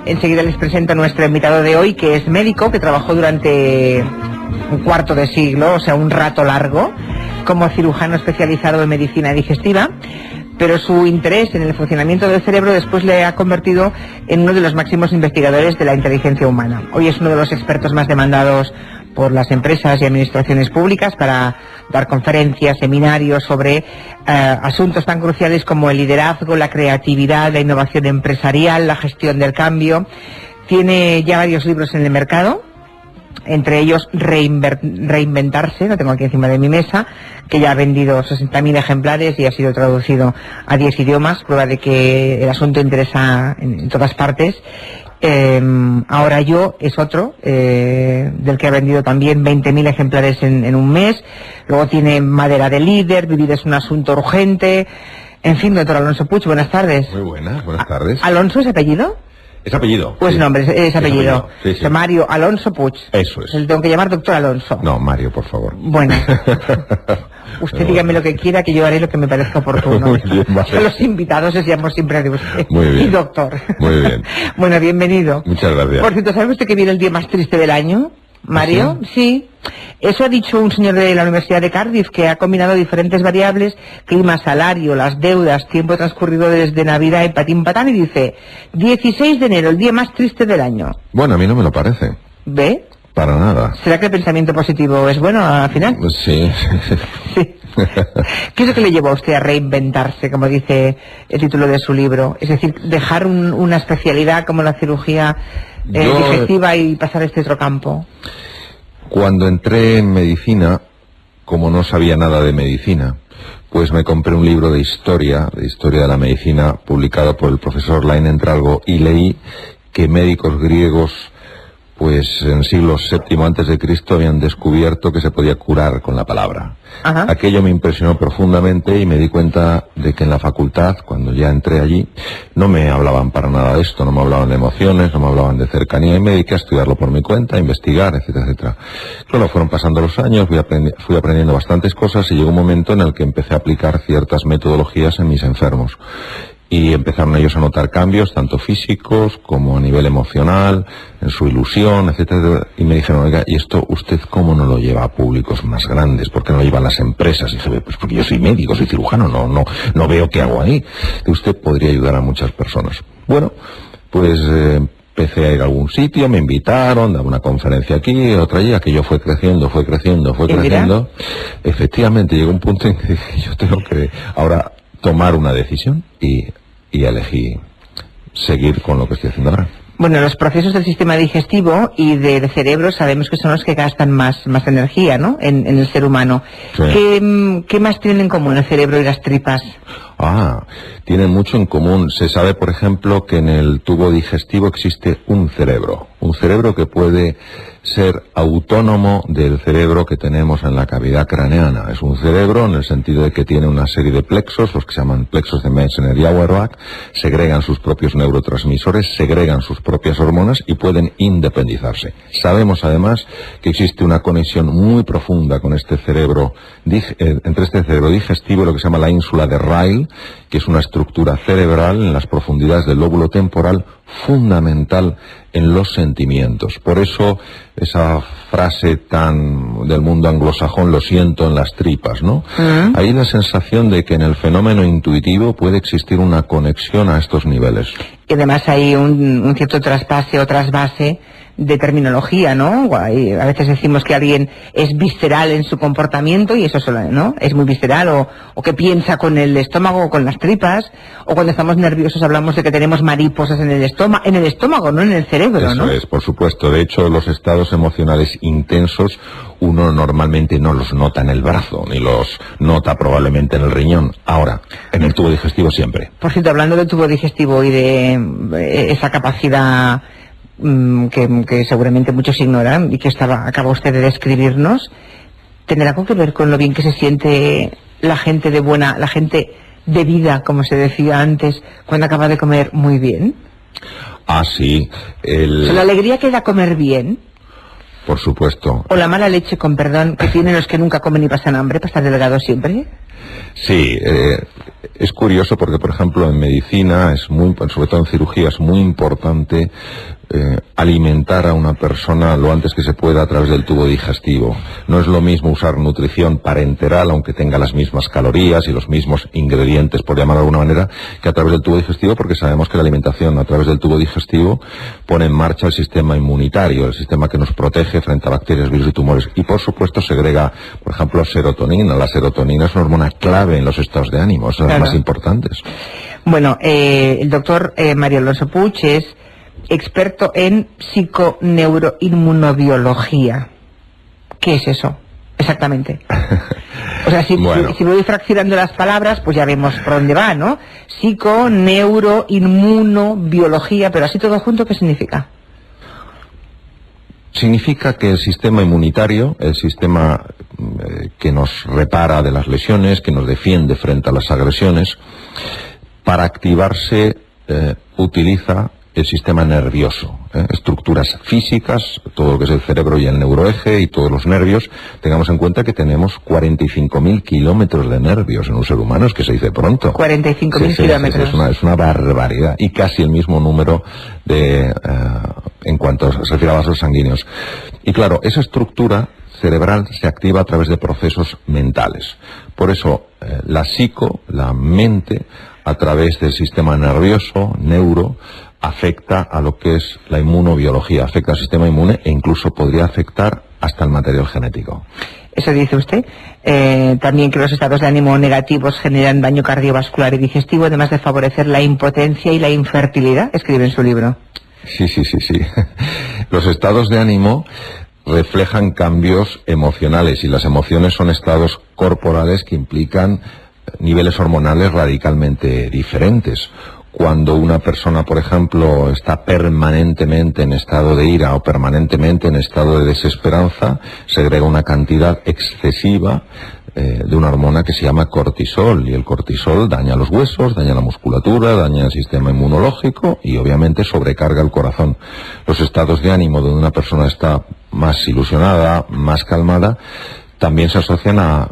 Enseguida les presento a nuestro invitado de hoy, que es médico, que trabajó durante un cuarto de siglo, o sea, un rato largo, como cirujano especializado en medicina digestiva, pero su interés en el funcionamiento del cerebro después le ha convertido en uno de los máximos investigadores de la inteligencia humana. Hoy es uno de los expertos más demandados por las empresas y administraciones públicas para dar conferencias, seminarios sobre asuntos tan cruciales como el liderazgo, la creatividad, la innovación empresarial, la gestión del cambio. Tiene ya varios libros en el mercado, entre ellos Reinventarse, lo tengo aquí encima de mi mesa, que ya ha vendido 60.000 ejemplares y ha sido traducido a 10 idiomas, prueba de que el asunto interesa en todas partes. Ahora Yo es otro, del que ha vendido también 20.000 ejemplares en un mes. Luego tiene Madera de líder, Vivir es un asunto urgente. En fin, doctor Alonso Puig, buenas tardes. Muy buenas tardes. ¿Alonso es apellido? Es apellido. Pues sí. Nombre, es apellido. Sí, sí. Mario Alonso Puig. Eso es. Le tengo que llamar doctor Alonso. No, Mario, por favor. Bueno. Usted dígame lo que quiera, que yo haré lo que me parezca oportuno. Muy bien, vale. Los invitados les llamo siempre de usted. Muy bien. Y doctor. Muy bien. Bueno, bienvenido. Muchas gracias. Por cierto, ¿sabe usted que viene el día más triste del año, Mario? ¿Sí? Eso ha dicho un señor de la Universidad de Cardiff, que ha combinado diferentes variables: clima, salario, las deudas, tiempo transcurrido desde Navidad y patín patán, y dice 16 de enero, el día más triste del año. Bueno, a mí no me lo parece. ¿Ve? Para nada. ¿Será que el pensamiento positivo es bueno al final? Sí. Sí. ¿Qué es lo que le llevó a usted a reinventarse, como dice el título de su libro? Es decir, dejar una especialidad como la cirugía digestiva y pasar a este otro campo. Cuando entré en medicina, como no sabía nada de medicina, pues me compré un libro de historia de la medicina, publicado por el profesor Lainentralgo, y leí que médicos griegos, pues en siglo VII antes de Cristo, habían descubierto que se podía curar con la palabra. Ajá. Aquello me impresionó profundamente y me di cuenta de que en la facultad, cuando ya entré allí, no me hablaban para nada de esto, no me hablaban de emociones, no me hablaban de cercanía, y me dediqué a estudiarlo por mi cuenta, a investigar, etcétera, etcétera. Claro, fueron pasando los años, fui aprendiendo bastantes cosas, y llegó un momento en el que empecé a aplicar ciertas metodologías en mis enfermos. Y empezaron ellos a notar cambios, tanto físicos como a nivel emocional, en su ilusión, etcétera. Y me dijeron, oiga, ¿y esto usted cómo no lo lleva a públicos más grandes? ¿Por qué no lo lleva a las empresas? Y dije, pues porque yo soy médico, soy cirujano, no veo qué hago ahí. Y usted podría ayudar a muchas personas. Bueno, pues empecé a ir a algún sitio, me invitaron, daba una conferencia aquí, otra allí, aquello fue creciendo. Efectivamente, llegó un punto en que dije, yo tengo que ahora tomar una decisión, y elegí seguir con lo que estoy haciendo ahora. Bueno, los procesos del sistema digestivo y del cerebro sabemos que son los que gastan más energía, ¿no?, en el ser humano. Sí. ¿Qué más tienen en común el cerebro y las tripas? Tienen mucho en común. Se sabe, por ejemplo, que en el tubo digestivo existe un cerebro que puede ser autónomo del cerebro que tenemos en la cavidad craneana. Es un cerebro en el sentido de que tiene una serie de plexos, los que se llaman plexos de Meissner y Auerbach, segregan sus propios neurotransmisores, segregan sus propias hormonas y pueden independizarse. Sabemos además que existe una conexión muy profunda con este cerebro, entre este cerebro digestivo y lo que se llama la ínsula de Ryle, que es una estructura cerebral en las profundidades del lóbulo temporal fundamental en los sentimientos. Por eso esa frase tan del mundo anglosajón, lo siento en las tripas, ¿no? Hay la sensación de que en el fenómeno intuitivo puede existir una conexión a estos niveles. Y además hay un cierto traspase o trasvase de terminología, ¿no? A veces decimos que alguien es visceral en su comportamiento, y eso solo, ¿no?, es muy visceral, o que piensa con el estómago o con las tripas, o cuando estamos nerviosos hablamos de que tenemos mariposas en el estómago, no en el cerebro, ¿no? Eso es, por supuesto. De hecho, los estados emocionales intensos uno normalmente no los nota en el brazo, ni los nota probablemente en el riñón. Ahora, en el tubo digestivo siempre. Por cierto, hablando del tubo digestivo y de esa capacidad que seguramente muchos ignoran y que acaba usted de describirnos, ¿tendrá algo que ver con lo bien que se siente la gente la gente de vida, como se decía antes, cuando acaba de comer muy bien? Sí. ¿La alegría que da comer bien? Por supuesto. O la mala leche, con perdón, que tienen los que nunca comen y pasan hambre para estar delgados siempre. Sí, es curioso porque, por ejemplo, en medicina, sobre todo en cirugía, es muy importante alimentar a una persona lo antes que se pueda a través del tubo digestivo. No es lo mismo usar nutrición parenteral, aunque tenga las mismas calorías y los mismos ingredientes, por llamarlo de alguna manera, que a través del tubo digestivo, porque sabemos que la alimentación a través del tubo digestivo pone en marcha el sistema inmunitario, el sistema que nos protege frente a bacterias, virus y tumores. Y, por supuesto, segrega, por ejemplo, serotonina. La serotonina es una hormona clave en los estados de ánimo, son las más importantes. Bueno, el doctor Mario Alonso Puig es experto en psiconeuroinmunobiología. ¿Qué es eso? Exactamente. O sea, si voy fraccionando las palabras, pues ya vemos por dónde va, ¿no? Psiconeuroinmunobiología, pero así todo junto, ¿qué significa? Significa que el sistema inmunitario, el sistema que nos repara de las lesiones, que nos defiende frente a las agresiones, para activarse utiliza el sistema nervioso, estructuras físicas, todo lo que es el cerebro y el neuroeje y todos los nervios. Tengamos en cuenta que tenemos 45.000 kilómetros de nervios en un ser humano, es que se dice pronto. 45.000 kilómetros. Es una barbaridad, y casi el mismo número en cuanto se refiere a vasos sanguíneos. Y claro, esa estructura cerebral se activa a través de procesos mentales. Por eso la mente, a través del sistema nervioso, afecta a lo que es la inmunobiología, afecta al sistema inmune e incluso podría afectar hasta el material genético. Eso dice usted. También que los estados de ánimo negativos generan daño cardiovascular y digestivo, además de favorecer la impotencia y la infertilidad, escribe en su libro. Sí. Los estados de ánimo reflejan cambios emocionales, y las emociones son estados corporales que implican niveles hormonales radicalmente diferentes. Cuando una persona, por ejemplo, está permanentemente en estado de ira o permanentemente en estado de desesperanza, segrega una cantidad excesiva de una hormona que se llama cortisol, y el cortisol daña los huesos, daña la musculatura, daña el sistema inmunológico y obviamente sobrecarga el corazón. Los estados de ánimo donde una persona está más ilusionada, más calmada, también se asocian a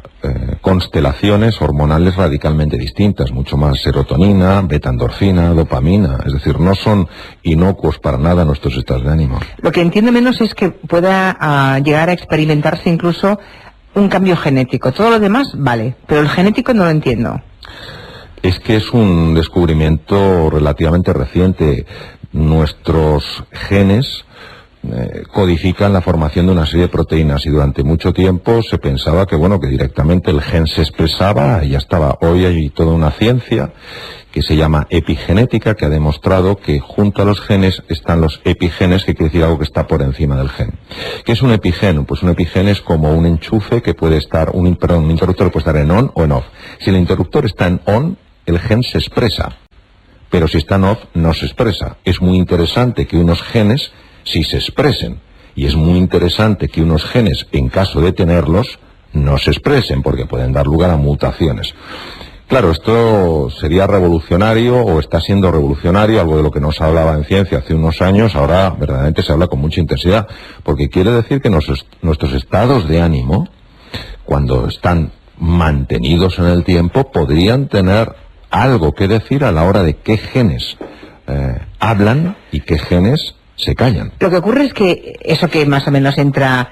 constelaciones hormonales radicalmente distintas, mucho más serotonina, beta-endorfina, dopamina. Es decir, no son inocuos para nada nuestros estados de ánimo. Lo que entiendo menos es que pueda llegar a experimentarse incluso un cambio genético. Todo lo demás, vale, pero el genético no lo entiendo. Es que es un descubrimiento relativamente reciente. Nuestros genes codifican la formación de una serie de proteínas, y durante mucho tiempo se pensaba que directamente el gen se expresaba y ya estaba. Hoy hay toda una ciencia que se llama epigenética, que ha demostrado que junto a los genes están los epigenes, que quiere decir algo que está por encima del gen. ¿Qué es un epigen? Pues un epigen es como un enchufe que puede estar, un interruptor puede estar en on o en off. Si el interruptor está en on, el gen se expresa, pero si está en off, no se expresa. Es muy interesante que unos genes sí se expresen, y es muy interesante que unos genes, en caso de tenerlos, no se expresen, porque pueden dar lugar a mutaciones. Claro, esto sería revolucionario, o está siendo revolucionario, algo de lo que no se hablaba en ciencia hace unos años, ahora verdaderamente se habla con mucha intensidad, porque quiere decir que nuestros estados de ánimo, cuando están mantenidos en el tiempo, podrían tener algo que decir a la hora de qué genes hablan y qué genes se callan. Lo que ocurre es que eso que más o menos entra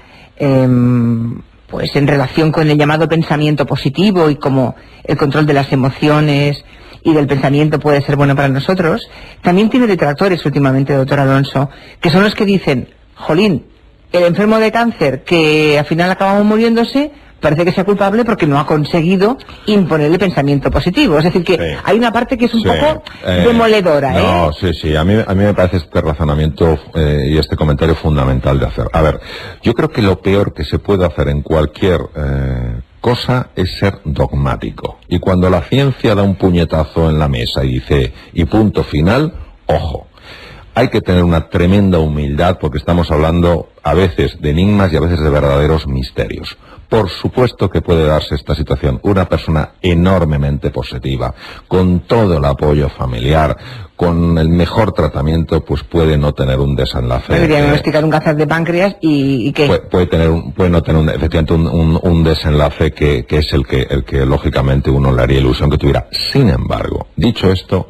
pues en relación con el llamado pensamiento positivo, y como el control de las emociones y del pensamiento puede ser bueno para nosotros, también tiene detractores últimamente, doctor Alonso, que son los que dicen, jolín, el enfermo de cáncer que al final acabamos muriéndose parece que sea culpable porque no ha conseguido imponerle pensamiento positivo. Es decir, que hay una parte que es un poco demoledora. No, sí. A mí me parece este razonamiento y este comentario fundamental de hacer. A ver, yo creo que lo peor que se puede hacer en cualquier cosa es ser dogmático. Y cuando la ciencia da un puñetazo en la mesa y dice, y punto final, ojo. hay que tener una tremenda humildad porque estamos hablando a veces de enigmas y a veces de verdaderos misterios. Por supuesto que puede darse esta situación. Una persona enormemente positiva, con todo el apoyo familiar, con el mejor tratamiento, pues puede no tener un desenlace. Debería diagnosticar un cáncer de páncreas y ¿qué? Puede no tener efectivamente un desenlace que es el que lógicamente uno le haría ilusión que tuviera. Sin embargo, dicho esto,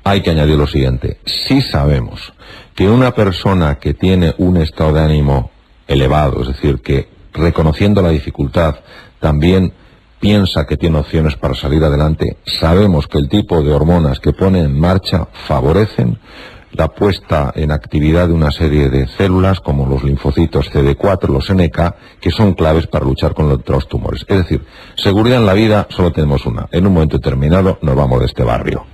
hay que añadir lo siguiente. Si sabemos que una persona que tiene un estado de ánimo elevado, es decir, que reconociendo la dificultad también piensa que tiene opciones para salir adelante, sabemos que el tipo de hormonas que pone en marcha favorecen la puesta en actividad de una serie de células como los linfocitos CD4, los NK, que son claves para luchar contra los tumores. Es decir, seguridad en la vida solo tenemos una. En un momento determinado nos vamos de este barrio.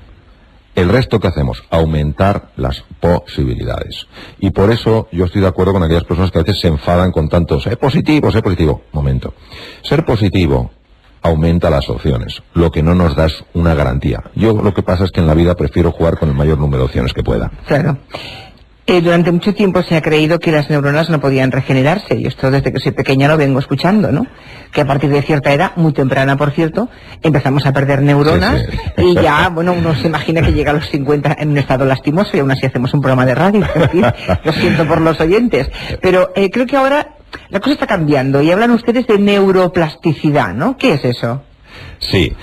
El resto que hacemos, aumentar las posibilidades. Y por eso yo estoy de acuerdo con aquellas personas que a veces se enfadan con tanto, sé positivo, sé positivo. Momento. Ser positivo aumenta las opciones. Lo que no nos da es una garantía. Yo lo que pasa es que en la vida prefiero jugar con el mayor número de opciones que pueda. Claro. Durante mucho tiempo se ha creído que las neuronas no podían regenerarse. Yo esto desde que soy pequeña lo vengo escuchando, ¿no? Que a partir de cierta edad, muy temprana por cierto, empezamos a perder neuronas. Sí, sí. Y ya, bueno, uno se imagina que llega a los 50 en un estado lastimoso y aún así hacemos un programa de radio. Es decir, lo siento por los oyentes. Pero creo que ahora la cosa está cambiando y hablan ustedes de neuroplasticidad, ¿no? ¿Qué es eso? Sí.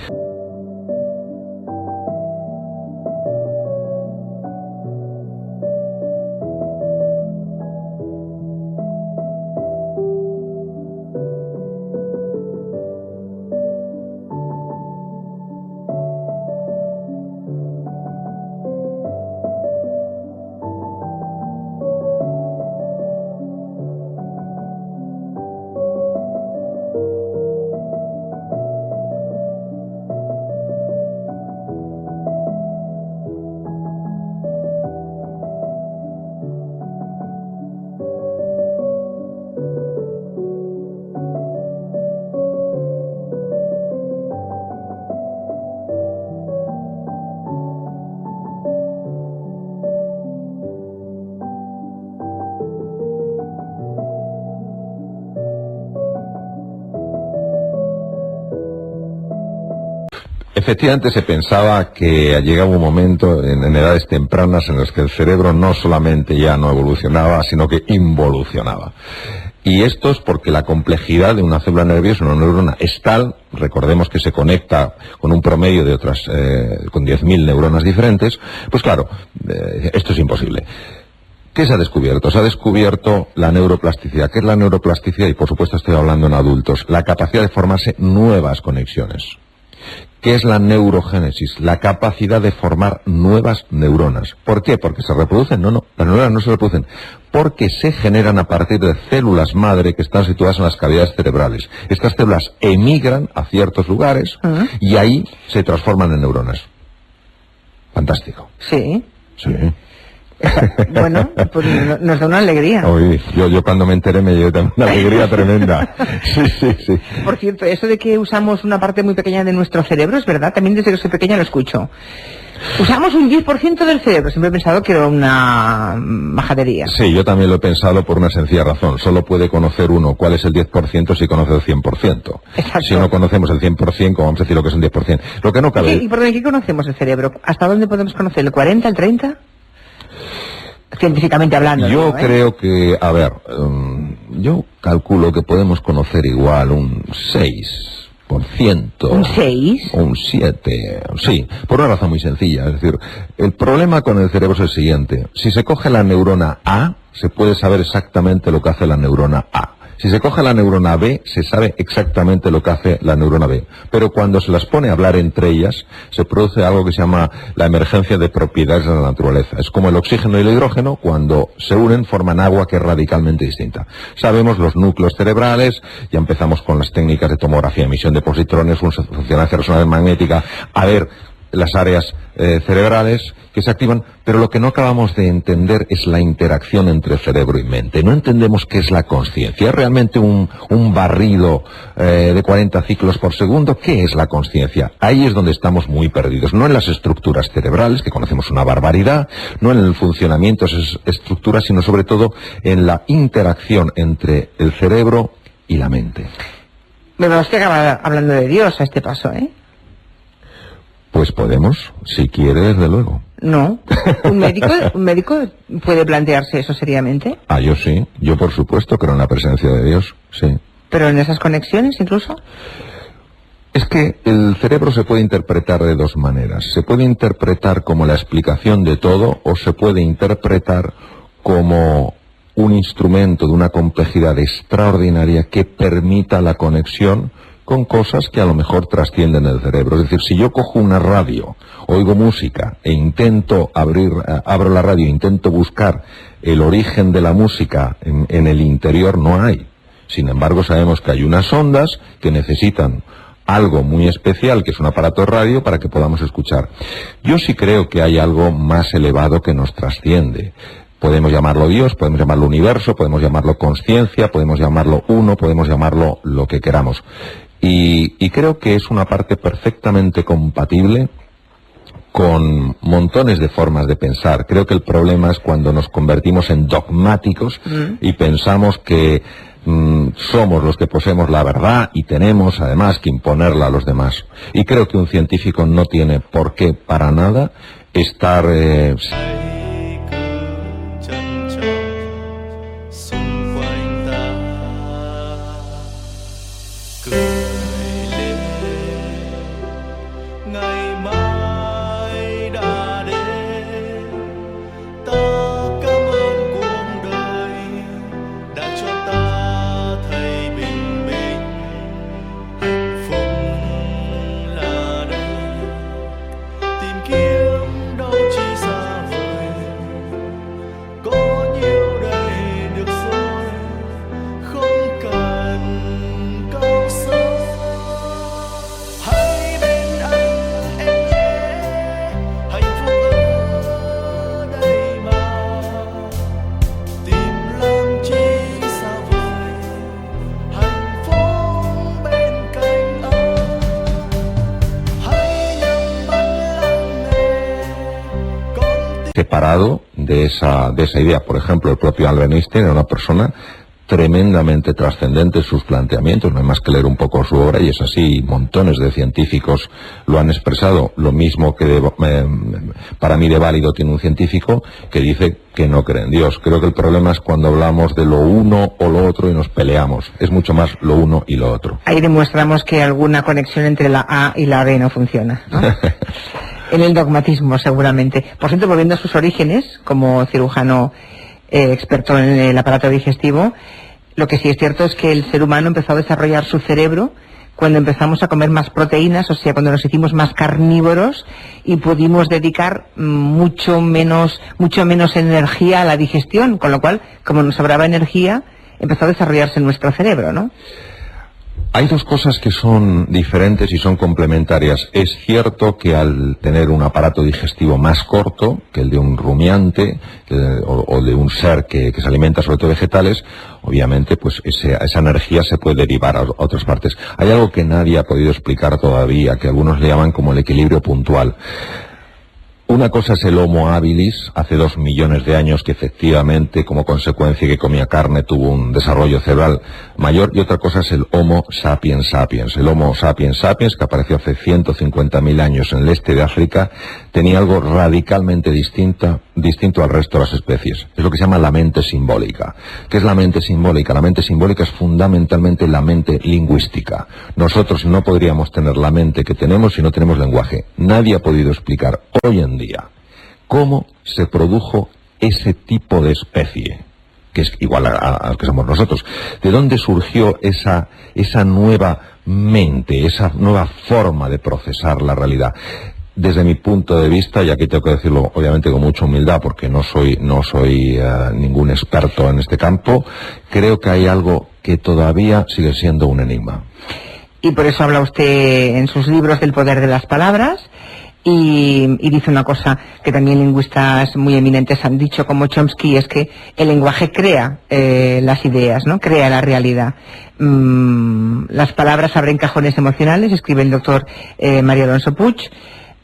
Efectivamente se pensaba que llegaba un momento en edades tempranas en las que el cerebro no solamente ya no evolucionaba, sino que involucionaba. Y esto es porque la complejidad de una célula nerviosa, una neurona, es tal, recordemos que se conecta con un promedio de otras, con 10.000 neuronas diferentes, pues claro, esto es imposible. ¿Qué se ha descubierto? Se ha descubierto la neuroplasticidad. ¿Qué es la neuroplasticidad? Y por supuesto estoy hablando en adultos. La capacidad de formarse nuevas conexiones. ¿Qué es la neurogénesis? La capacidad de formar nuevas neuronas. ¿Por qué? ¿Porque se reproducen? No, las neuronas no se reproducen. Porque se generan a partir de células madre que están situadas en las cavidades cerebrales. Estas células emigran a ciertos lugares y ahí se transforman en neuronas. Fantástico. Sí. Sí. Bueno, pues nos da una alegría. Oye, yo cuando me enteré me llevé una alegría tremenda. Sí. Por cierto, eso de que usamos una parte muy pequeña de nuestro cerebro, ¿es verdad? También desde que soy pequeña lo escucho. Usamos un 10% del cerebro. Siempre he pensado que era una majadería. Sí, yo también lo he pensado por una sencilla razón. Solo puede conocer uno cuál es el 10% si conoce el 100%. Exacto. Si no conocemos el 100%, ¿cómo vamos a decir lo que es el 10%? Lo que no cabe... ¿Y por qué conocemos el cerebro? ¿Hasta dónde podemos conocer? ¿El 40, el 30? Científicamente hablando. Yo creo que, a ver, yo calculo que podemos conocer igual un 6%. ¿Un 6? O un 7, sí, por una razón muy sencilla. Es decir, el problema con el cerebro es el siguiente. Si se coge la neurona A, se puede saber exactamente lo que hace la neurona A. Si se coge la neurona B, se sabe exactamente lo que hace la neurona B. Pero cuando se las pone a hablar entre ellas, se produce algo que se llama la emergencia de propiedades de la naturaleza. Es como el oxígeno y el hidrógeno, cuando se unen forman agua que es radicalmente distinta. Sabemos los núcleos cerebrales, ya empezamos con las técnicas de tomografía, emisión de positrones, resonancia magnética. A ver, las áreas cerebrales que se activan, pero lo que no acabamos de entender es la interacción entre cerebro y mente. No entendemos qué es la consciencia. ¿Es realmente un barrido de 40 ciclos por segundo? ¿Qué es la consciencia? Ahí es donde estamos muy perdidos. No en las estructuras cerebrales, que conocemos una barbaridad, no en el funcionamiento de esas estructuras, sino sobre todo en la interacción entre el cerebro y la mente. Me va usted hablando de Dios a este paso, ¿eh? Pues podemos, si quiere, desde luego. No. ¿Un médico puede plantearse eso seriamente? Ah, yo sí. Yo, por supuesto, creo en la presencia de Dios, sí. ¿Pero en esas conexiones, incluso? Es que el cerebro se puede interpretar de dos maneras. Se puede interpretar como la explicación de todo, o se puede interpretar como un instrumento de una complejidad extraordinaria que permita la conexión con cosas que a lo mejor trascienden el cerebro. Es decir, si yo cojo una radio, oigo música e abro la radio e intento buscar el origen de la música en el interior, no hay. Sin embargo, sabemos que hay unas ondas que necesitan algo muy especial, que es un aparato de radio, para que podamos escuchar. Yo sí creo que hay algo más elevado que nos trasciende. Podemos llamarlo Dios, podemos llamarlo universo, podemos llamarlo consciencia, podemos llamarlo uno, podemos llamarlo lo que queramos. Y creo que es una parte perfectamente compatible con montones de formas de pensar. Creo que el problema es cuando nos convertimos en dogmáticos y pensamos que somos los que poseemos la verdad y tenemos además que imponerla a los demás. Y creo que un científico no tiene por qué para nada estar... separado de esa idea. Por ejemplo, el propio Albert Einstein era una persona tremendamente trascendente en sus planteamientos. No hay más que leer un poco su obra y es así. Montones de científicos lo han expresado. Lo mismo que para mí de válido tiene un científico que dice que no cree en Dios. Creo que el problema es cuando hablamos de lo uno o lo otro y nos peleamos. Es mucho más lo uno y lo otro. Ahí demostramos que alguna conexión entre la A y la B no funciona, ¿no? En el dogmatismo, seguramente. Por cierto, volviendo a sus orígenes, como cirujano experto en el aparato digestivo, lo que sí es cierto es que el ser humano empezó a desarrollar su cerebro cuando empezamos a comer más proteínas, o sea, cuando nos hicimos más carnívoros y pudimos dedicar mucho menos energía a la digestión, con lo cual, como nos sobraba energía, empezó a desarrollarse nuestro cerebro, ¿no? Hay dos cosas que son diferentes y son complementarias. Es cierto que al tener un aparato digestivo más corto que el de un rumiante o de un ser que se alimenta sobre todo vegetales, obviamente pues esa energía se puede derivar a otras partes. Hay algo que nadie ha podido explicar todavía, que algunos le llaman como el equilibrio puntual. Una cosa es el Homo habilis, hace 2 millones de años, que efectivamente, como consecuencia que comía carne, tuvo un desarrollo cerebral mayor, y otra cosa es el Homo sapiens sapiens. El Homo sapiens sapiens, que apareció hace 150.000 años en el este de África, tenía algo radicalmente distinto al resto de las especies. Es lo que se llama la mente simbólica. ¿Qué es la mente simbólica? La mente simbólica es fundamentalmente la mente lingüística. Nosotros no podríamos tener la mente que tenemos si no tenemos lenguaje. Nadie ha podido explicar hoy en día cómo se produjo ese tipo de especie, que es igual a que somos nosotros. ¿De dónde surgió esa nueva mente, esa nueva forma de procesar la realidad? Desde mi punto de vista, y aquí tengo que decirlo obviamente con mucha humildad porque no soy ningún experto en este campo, creo que hay algo que todavía sigue siendo un enigma. Y por eso habla usted en sus libros del poder de las palabras. y dice una cosa que también lingüistas muy eminentes han dicho, como Chomsky, es que el lenguaje crea las ideas, ¿no? Crea la realidad. Las palabras abren cajones emocionales, escribe el doctor Mario Alonso Puig,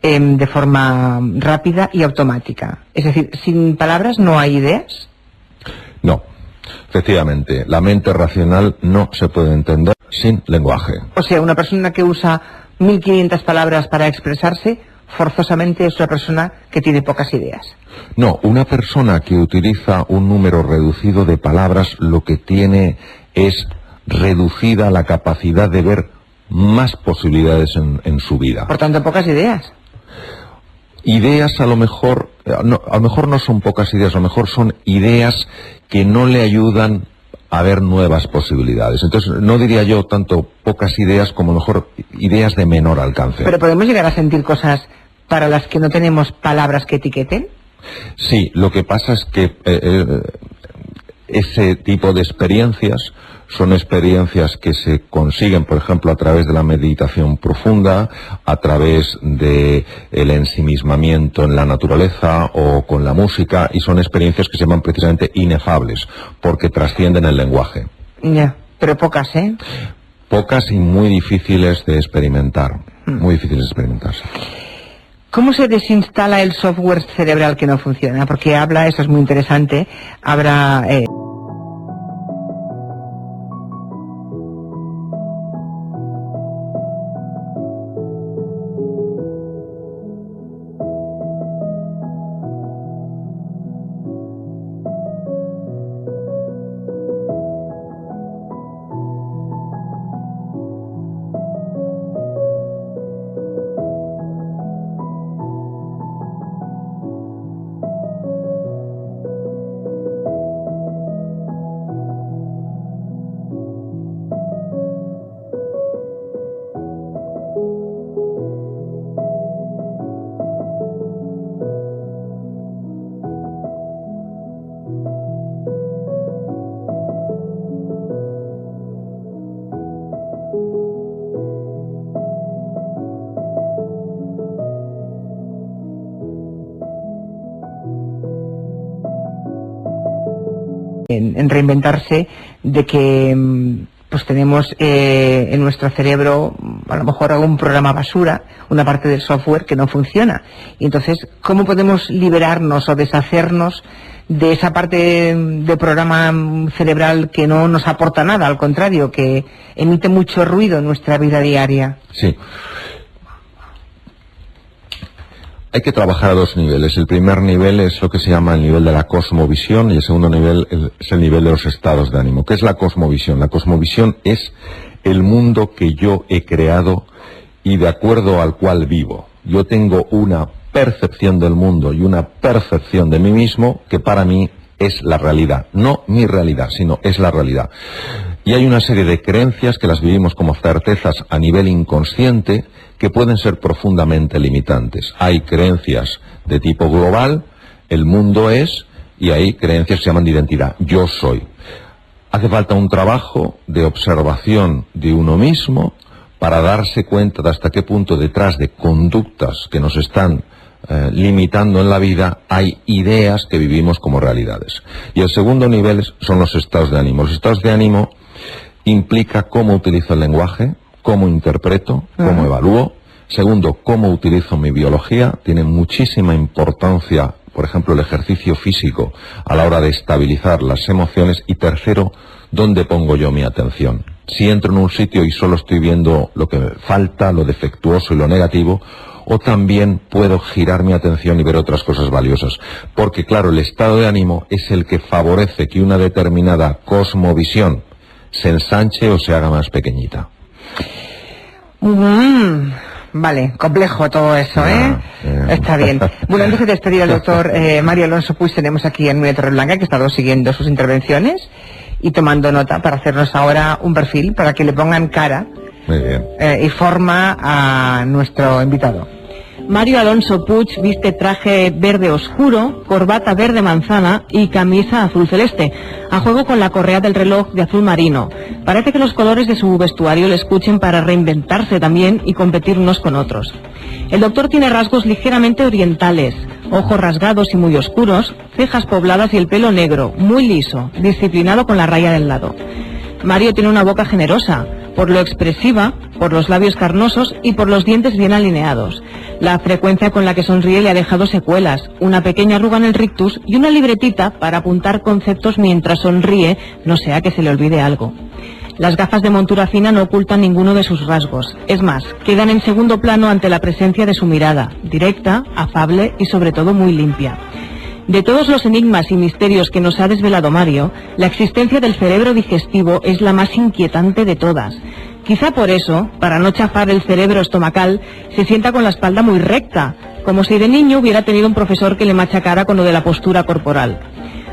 de forma rápida y automática. Es decir, sin palabras no hay ideas. No, efectivamente, la mente racional no se puede entender sin lenguaje. O sea, una persona que usa 1500 palabras para expresarse, forzosamente es una persona que tiene pocas ideas. No, una persona que utiliza un número reducido de palabras lo que tiene es reducida la capacidad de ver más posibilidades en su vida. Por tanto, pocas ideas. Ideas a lo mejor no son pocas ideas, a lo mejor son ideas que no le ayudan a ver nuevas posibilidades. Entonces, no diría yo tanto pocas ideas como mejor ideas de menor alcance. ¿Pero podemos llegar a sentir cosas para las que no tenemos palabras que etiqueten? Sí, lo que pasa es que ese tipo de experiencias son experiencias que se consiguen, por ejemplo, a través de la meditación profunda, a través de el ensimismamiento en la naturaleza o con la música, y son experiencias que se llaman precisamente inefables, porque trascienden el lenguaje. Ya, pero pocas, ¿eh? Pocas y muy difíciles de experimentar, muy difíciles de experimentarse. ¿Cómo se desinstala el software cerebral que no funciona? Porque eso es muy interesante, en reinventarse, de que pues tenemos en nuestro cerebro a lo mejor algún programa basura, una parte del software que no funciona. Y entonces, ¿cómo podemos liberarnos o deshacernos de esa parte de programa cerebral que no nos aporta nada, al contrario, que emite mucho ruido en nuestra vida diaria? Sí. Hay que trabajar a dos niveles. El primer nivel es lo que se llama el nivel de la cosmovisión y el segundo nivel es el nivel de los estados de ánimo. ¿Qué es la cosmovisión? La cosmovisión es el mundo que yo he creado y de acuerdo al cual vivo. Yo tengo una percepción del mundo y una percepción de mí mismo que para mí es la realidad. No mi realidad, sino es la realidad. Y hay una serie de creencias que las vivimos como certezas a nivel inconsciente que pueden ser profundamente limitantes. Hay creencias de tipo global, el mundo es, y hay creencias que se llaman de identidad, yo soy. Hace falta un trabajo de observación de uno mismo para darse cuenta de hasta qué punto detrás de conductas que nos están limitando en la vida hay ideas que vivimos como realidades. Y el segundo nivel son los estados de ánimo. Los estados de ánimo implica cómo utilizo el lenguaje, cómo interpreto, cómo evalúo. Segundo, cómo utilizo mi biología. Tiene muchísima importancia, por ejemplo, el ejercicio físico a la hora de estabilizar las emociones. Y tercero, dónde pongo yo mi atención. Si entro en un sitio y solo estoy viendo lo que me falta, lo defectuoso y lo negativo, o también puedo girar mi atención y ver otras cosas valiosas. Porque, claro, el estado de ánimo es el que favorece que una determinada cosmovisión se ensanche o se haga más pequeñita. Vale, complejo todo eso, ¿eh? Está bien. Bueno, antes de despedir al doctor Mario Alonso Puig, tenemos aquí a Nuria Torreblanca, que ha estado siguiendo sus intervenciones y tomando nota para hacernos ahora un perfil, para que le pongan cara Muy bien. y forma a nuestro invitado. Mario Alonso Puig viste traje verde oscuro, corbata verde manzana y camisa azul celeste, a juego con la correa del reloj de azul marino. Parece que los colores de su vestuario le escuchen para reinventarse también y competir unos con otros. El doctor tiene rasgos ligeramente orientales, ojos rasgados y muy oscuros, cejas pobladas y el pelo negro, muy liso, disciplinado con la raya del lado. Mario tiene una boca generosa, por lo expresiva, por los labios carnosos y por los dientes bien alineados. La frecuencia con la que sonríe le ha dejado secuelas, una pequeña arruga en el rictus y una libretita para apuntar conceptos mientras sonríe, no sea que se le olvide algo. Las gafas de montura fina no ocultan ninguno de sus rasgos. Es más, quedan en segundo plano ante la presencia de su mirada, directa, afable y sobre todo muy limpia. De todos los enigmas y misterios que nos ha desvelado Mario, la existencia del cerebro digestivo es la más inquietante de todas. Quizá por eso, para no chafar el cerebro estomacal, se sienta con la espalda muy recta, como si de niño hubiera tenido un profesor que le machacara con lo de la postura corporal.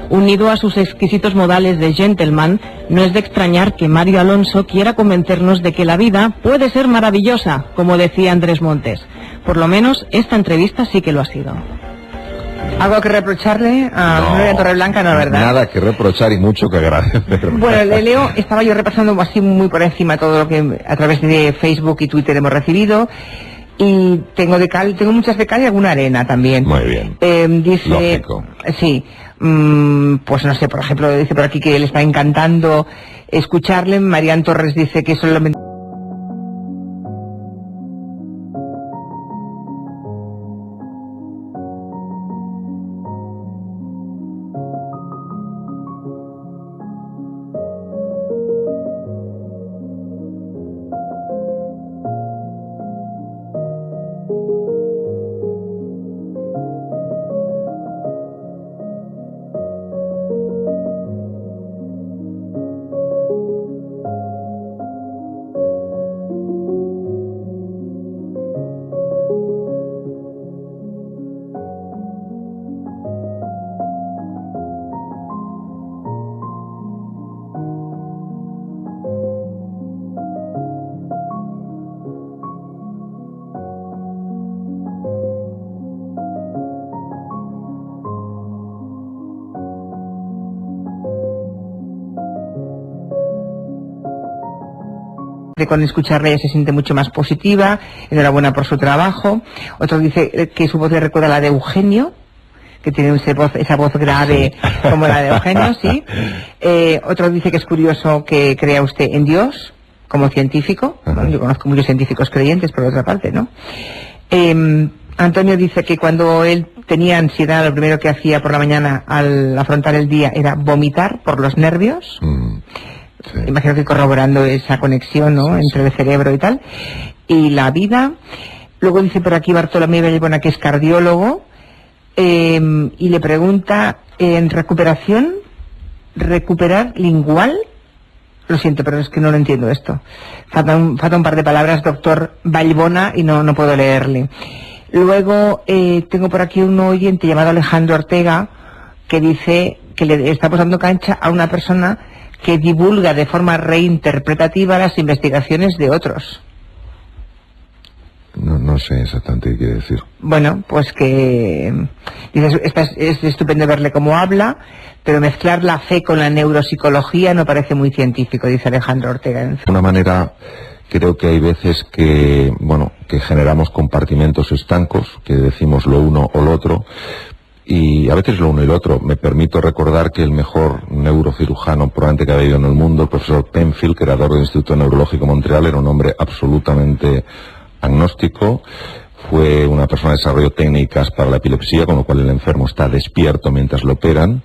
Unido a sus exquisitos modales de gentleman, no es de extrañar que Mario Alonso quiera convencernos de que la vida puede ser maravillosa, como decía Andrés Montes. Por lo menos esta entrevista sí que lo ha sido. ¿Algo que reprocharle a Nuria Torreblanca? No, ¿verdad? Nada que reprochar y mucho que agradecer. Bueno, le leo, estaba yo repasando así muy por encima todo lo que a través de Facebook y Twitter hemos recibido, y tengo muchas de cal y alguna arena también. Muy bien. Dice, lógico. Sí, pues no sé, por ejemplo, dice por aquí que le está encantando escucharle. Marian Torres dice que solamente... Con escucharle ella se siente mucho más positiva, enhorabuena por su trabajo. Otro dice que su voz le recuerda a la de Eugenio, que tiene esa voz grave como la de Eugenio, sí. Otro dice que es curioso que crea usted en Dios como científico. Bueno, yo conozco muchos científicos creyentes, por otra parte, ¿no? Antonio dice que cuando él tenía ansiedad, lo primero que hacía por la mañana al afrontar el día era vomitar por los nervios. Sí. Imagino que corroborando esa conexión, ¿no? Entre el cerebro y tal. Y la vida. Luego dice por aquí Bartolomé Bellbona, que es cardiólogo, y le pregunta, en recuperación, ¿recuperar lingual? Lo siento, pero es que no lo entiendo esto. Falta un par de palabras, doctor Bellbona, y no puedo leerle. Luego tengo por aquí un oyente llamado Alejandro Ortega, que dice que le estamos dando cancha a una persona que divulga de forma reinterpretativa las investigaciones de otros. No sé exactamente qué quiere decir. Bueno, pues que dices, es estupendo verle cómo habla, pero mezclar la fe con la neuropsicología no parece muy científico, dice Alejandro Ortega. De una manera, creo que hay veces que generamos compartimentos estancos, que decimos lo uno o lo otro, y a veces lo uno y lo otro. Me permito recordar que el mejor neurocirujano probablemente que ha habido en el mundo, el profesor Penfield, creador del Instituto Neurológico Montreal, era un hombre absolutamente agnóstico. Fue una persona que desarrolló técnicas para la epilepsia, con lo cual el enfermo está despierto mientras lo operan,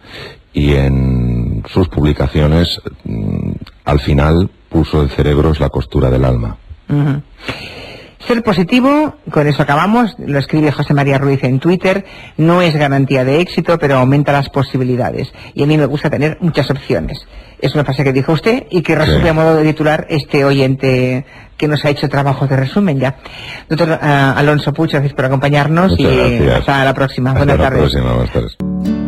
y en sus publicaciones al final puso el cerebro es la costura del alma. Ser positivo, con eso acabamos, lo escribe José María Ruiz en Twitter, no es garantía de éxito, pero aumenta las posibilidades. Y a mí me gusta tener muchas opciones. Es una frase que dijo usted y que resume a modo de titular este oyente que nos ha hecho trabajo de resumen ya. Doctor Alonso Puig, gracias por acompañarnos. Muchas gracias. Hasta la próxima. Buenas tardes. Buenas tardes.